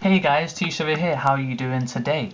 Hey guys, Thetcglover here, how are you doing today?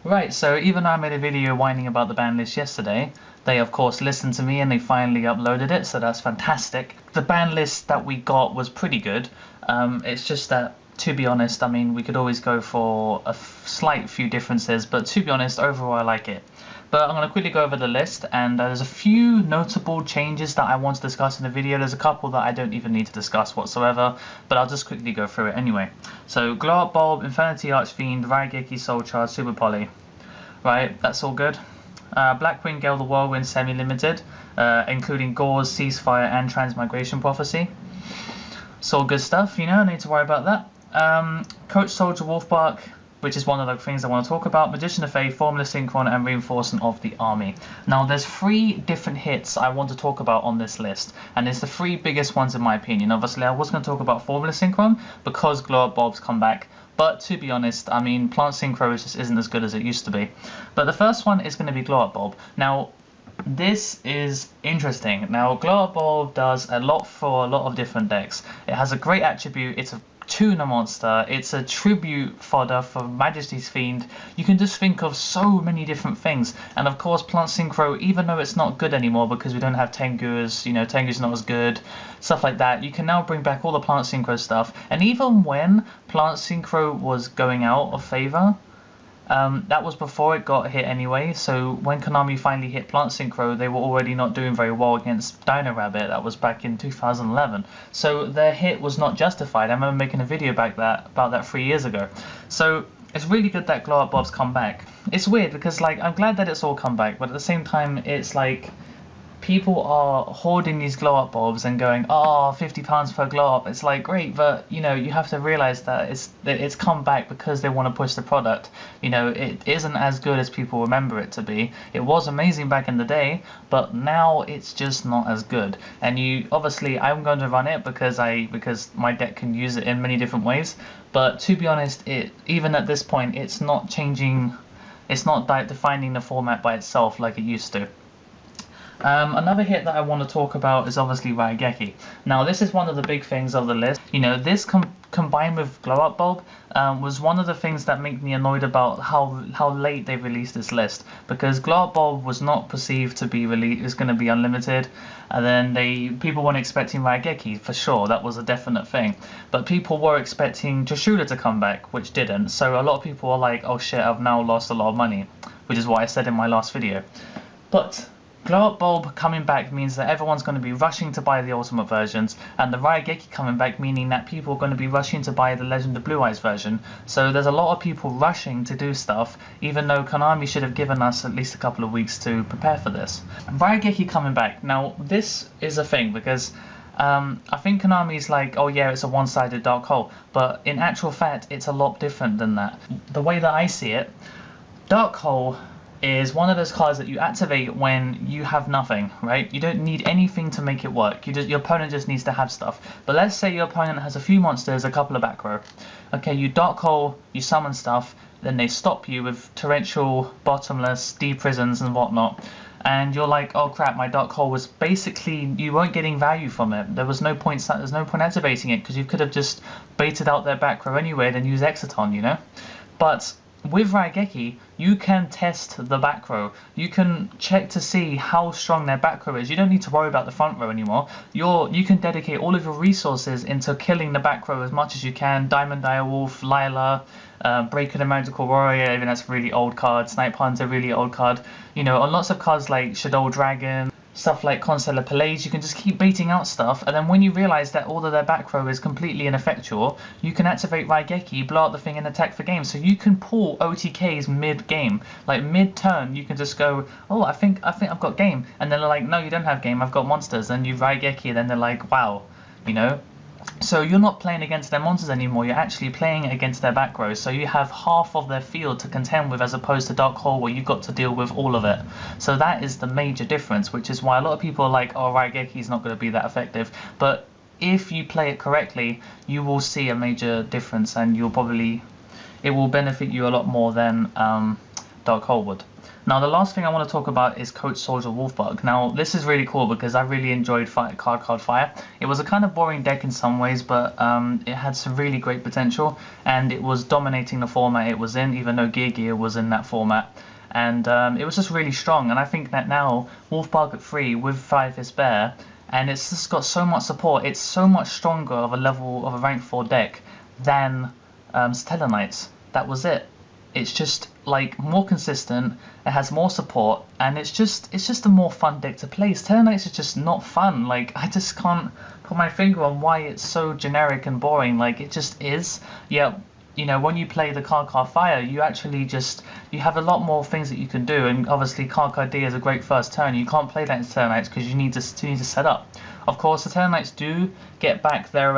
Right, so even though I made a video whining about the ban list yesterday, they of course listened to me and they finally uploaded it, so that's fantastic. The ban list that we got was pretty good. It's just that, to be honest, I mean, we could always go for a slight few differences, but to be honest, overall I like it. But I'm going to quickly go over the list, and there's a few notable changes that I want to discuss in the video. There's a couple that I don't even need to discuss whatsoever, but I'll just quickly go through it anyway. So, Glow Up Bulb, Infinity Archfiend, Raigeki Soul Charge, Super Poly. Right, that's all good. Blackwing Gale the Whirlwind Semi-Limited, including Gore's, Ceasefire, and Transmigration Prophecy. It's all good stuff, you know, no need to worry about that. Coach Soldier Wolfbark, which is one of the things I want to talk about. Magician of Faith, Formula Synchron, and Reinforcement of the Army. Now, there's 3 different hits I want to talk about on this list, and it's the 3 biggest ones in my opinion. Obviously, I was going to talk about Formula Synchron because Glow Up Bulb's come back, but to be honest, I mean, Plant Synchro just isn't as good as it used to be. But the first one is going to be Glow Up Bulb. Now, this is interesting. Now, Glow Up Bulb does a lot for a lot of different decks. It has a great attribute. It's a tuner monster, it's a tribute fodder for Majesty's Fiend. You can just think of so many different things, and of course Plant Synchro, even though it's not good anymore because we don't have Tengu's, you know, Tengu's not as good, stuff like that, you can now bring back all the Plant Synchro stuff. And even when Plant Synchro was going out of favour, that was before it got hit anyway, so when Konami finally hit Plant Synchro, they were already not doing very well against Dino Rabbit. That was back in 2011. So their hit was not justified. I remember making a video about that 3 years ago. So it's really good that Glow Up Bulb's come back. It's weird because, like, I'm glad that it's all come back, but at the same time, it's like people are hoarding these Glow Up Bulbs and going, oh, £50 per Glow Up. It's like, great, but you know, you have to realize that it's come back because they want to push the product. You know, it isn't as good as people remember it to be. It was amazing back in the day, but now it's just not as good. And you obviously, I'm going to run it because my deck can use it in many different ways. But to be honest, even at this point, it's not changing. It's not defining the format by itself like it used to. Another hit that I want to talk about is obviously Raigeki. Now, this is one of the big things of the list. You know, this combined with Glow Up Bulb was one of the things that made me annoyed about how late they released this list, because Glow Up Bulb was not perceived to be going to be unlimited, and then people weren't expecting Raigeki for sure. That was a definite thing, but people were expecting Trishula to come back, which didn't. So a lot of people were like, oh shit, I've now lost a lot of money, which is what I said in my last video. But Glow Up Bulb coming back means that everyone's going to be rushing to buy the Ultimate versions, and the Raigeki coming back meaning that people are going to be rushing to buy the Legend of Blue Eyes version. So there's a lot of people rushing to do stuff, even though Konami should have given us at least a couple of weeks to prepare for this. Raigeki coming back. Now, this is a thing because I think Konami's like, oh yeah, it's a one-sided dark hole, but in actual fact, it's a lot different than that. The way that I see it, Dark Hole is one of those cards that you activate when you have nothing, right? You don't need anything to make it work. Your opponent just needs to have stuff. But let's say your opponent has a few monsters, a couple of back row. Okay, you Dark Hole, you summon stuff, then they stop you with Torrential, Bottomless, D-Prisons and whatnot. And you're like, oh crap, my Dark Hole was basically, you weren't getting value from it. There's no point activating it because you could have just baited out their back row anyway, then use Exciton, you know? But with Raigeki, you can test the back row. You can check to see how strong their back row is. You don't need to worry about the front row anymore. You can dedicate all of your resources into killing the back row as much as you can. Diamond Direwolf, Lila, Breaker the Magical Warrior, even that's a really old card. Snipe Hunter, really old card. You know, on lots of cards like Shadow Dragon, stuff like Constellar Pallades, you can just keep baiting out stuff, and then when you realize that all of their back row is completely ineffectual, you can activate Raigeki, blow out the thing, and attack for game. So you can pull OTKs mid-game, like mid-turn. You can just go, oh, I think I've got game, and then they're like, no, you don't have game, I've got monsters. And you Raigeki, and then they're like, wow, you know. So you're not playing against their monsters anymore, you're actually playing against their back row. So you have half of their field to contend with, as opposed to Dark Hole where you've got to deal with all of it. So that is the major difference, which is why a lot of people are like, oh, Raigeki's not going to be that effective. But if you play it correctly, you will see a major difference, and it will benefit you a lot more than Dark Holewood. Now the last thing I want to talk about is Coach Soldier Wolfbug. Now this is really cool because I really enjoyed Card Fire. It was a kind of boring deck in some ways, but it had some really great potential, and it was dominating the format it was in, even though Gear was in that format. And it was just really strong, and I think that now Wolfbug at 3 with 5 is Bear, and it's just got so much support. It's so much stronger of a rank 4 deck than Stellar Knights. That was it. It's just like more consistent, it has more support, and it's just a more fun deck to play. Stellar Knights is just not fun. Like, I just can't put my finger on why it's so generic and boring. Like, it just is. Yeah, you know, when you play the Card Fire, you actually you have a lot more things that you can do, and obviously Card D is a great first turn. You can't play that in Stellar Knights because you need to set up. Of course, the Stellar Knights do get back their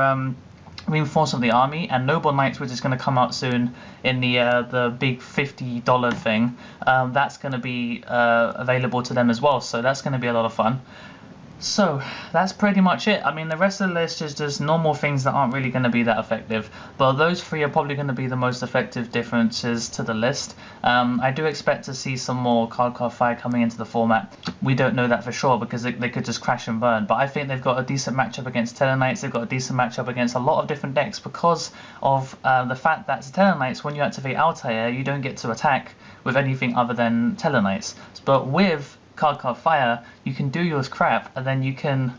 reinforce of the army, and Noble Knights, which is going to come out soon in the big $50 thing, that's going to be available to them as well, so that's going to be a lot of fun. So that's pretty much it. I mean, the rest of the list is just normal things that aren't really going to be that effective, but those 3 are probably going to be the most effective differences to the list. I do expect to see some more Card Fire coming into the format. We don't know that for sure because they could just crash and burn, but I think they've got a decent matchup against Stellar Knights. They've got a decent matchup against a lot of different decks because of the fact that Stellar Knights, when you activate Altair, you don't get to attack with anything other than Stellar Knights. But with Card Fire, you can do your crap, and then you can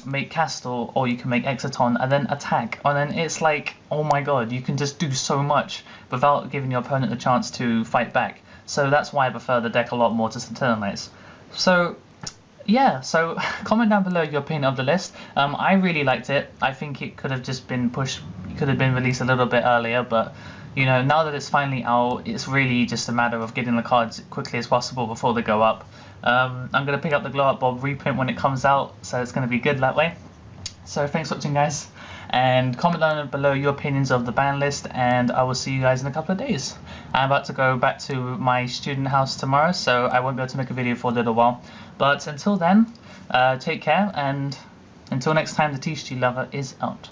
make Castle, or you can make Exciton, and then attack, and then it's like, oh my god, you can just do so much without giving your opponent a chance to fight back. So that's why I prefer the deck a lot more to Stellar Knights. So yeah, so comment down below your opinion of the list. I really liked it. I think it could have just been pushed, it could have been released a little bit earlier, but you know, now that it's finally out, it's really just a matter of getting the cards as quickly as possible before they go up. I'm going to pick up the Glow Up Bob reprint when it comes out, so it's going to be good that way. So thanks for watching, guys, and comment down below your opinions of the ban list, and I will see you guys in a couple of days. I'm about to go back to my student house tomorrow, so I won't be able to make a video for a little while. But until then, take care, and until next time, the Thetcglover is out.